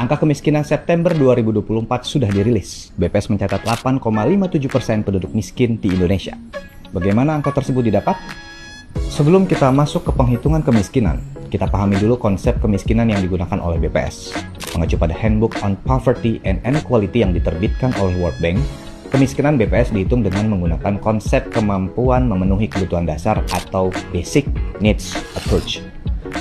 Angka kemiskinan September 2024 sudah dirilis. BPS mencatat 8,57% penduduk miskin di Indonesia. Bagaimana angka tersebut didapat? Sebelum kita masuk ke penghitungan kemiskinan, kita pahami dulu konsep kemiskinan yang digunakan oleh BPS. Mengacu pada Handbook on Poverty and Inequality yang diterbitkan oleh World Bank, kemiskinan BPS dihitung dengan menggunakan konsep kemampuan memenuhi kebutuhan dasar atau Basic Needs Approach.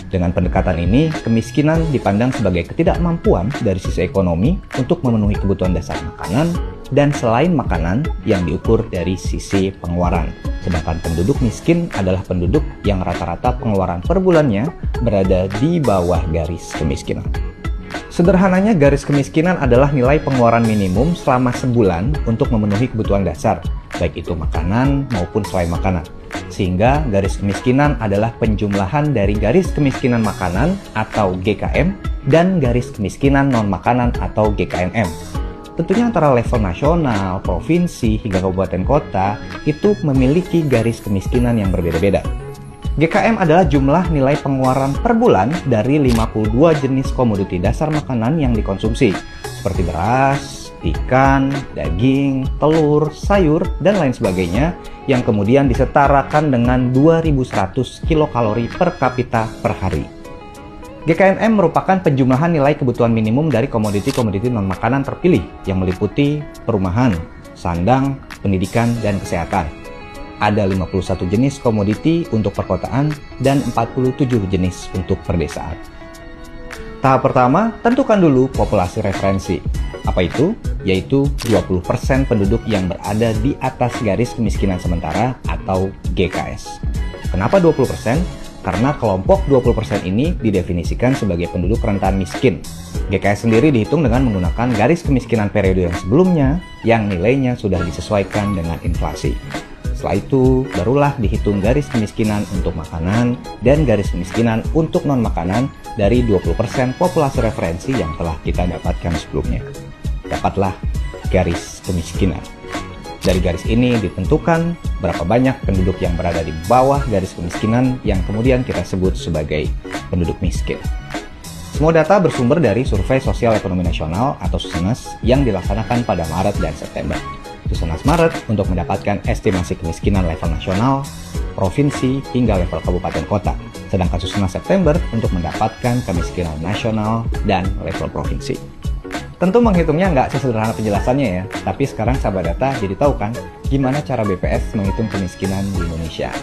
Dengan pendekatan ini, kemiskinan dipandang sebagai ketidakmampuan dari sisi ekonomi untuk memenuhi kebutuhan dasar makanan dan selain makanan yang diukur dari sisi pengeluaran. Sedangkan penduduk miskin adalah penduduk yang rata-rata pengeluaran per bulannya berada di bawah garis kemiskinan. Sederhananya, garis kemiskinan adalah nilai pengeluaran minimum selama sebulan untuk memenuhi kebutuhan dasar, baik itu makanan maupun selain makanan. Sehingga garis kemiskinan adalah penjumlahan dari garis kemiskinan makanan atau GKM dan garis kemiskinan non-makanan atau GKNM. Tentunya antara level nasional, provinsi, hingga kabupaten kota itu memiliki garis kemiskinan yang berbeda-beda. GKM adalah jumlah nilai pengeluaran per bulan dari 52 jenis komoditi dasar makanan yang dikonsumsi, seperti beras, ikan, daging, telur, sayur, dan lain sebagainya, yang kemudian disetarakan dengan 2100 kilokalori per kapita per hari. GKNM merupakan penjumlahan nilai kebutuhan minimum dari komoditi-komoditi non-makanan terpilih yang meliputi perumahan, sandang, pendidikan, dan kesehatan. Ada 51 jenis komoditi untuk perkotaan dan 47 jenis untuk perdesaan. Tahap pertama, tentukan dulu populasi referensi. Apa itu? Yaitu 20% penduduk yang berada di atas garis kemiskinan sementara atau GKS. Kenapa 20%? Karena kelompok 20% ini didefinisikan sebagai penduduk rentan miskin. GKS sendiri dihitung dengan menggunakan garis kemiskinan periode yang sebelumnya yang nilainya sudah disesuaikan dengan inflasi. Setelah itu, barulah dihitung garis kemiskinan untuk makanan dan garis kemiskinan untuk non-makanan dari 20% populasi referensi yang telah kita dapatkan sebelumnya. Dapatlah garis kemiskinan. Dari garis ini ditentukan berapa banyak penduduk yang berada di bawah garis kemiskinan yang kemudian kita sebut sebagai penduduk miskin. Semua data bersumber dari Survei Sosial Ekonomi Nasional atau SUSENAS yang dilaksanakan pada Maret dan September. SUSENAS Maret untuk mendapatkan estimasi kemiskinan level nasional, provinsi, hingga level kabupaten kota. Sedangkan SUSENAS September untuk mendapatkan kemiskinan nasional dan level provinsi. Tentu menghitungnya nggak sesederhana penjelasannya ya, tapi sekarang sahabat data jadi tahu kan gimana cara BPS menghitung kemiskinan di Indonesia.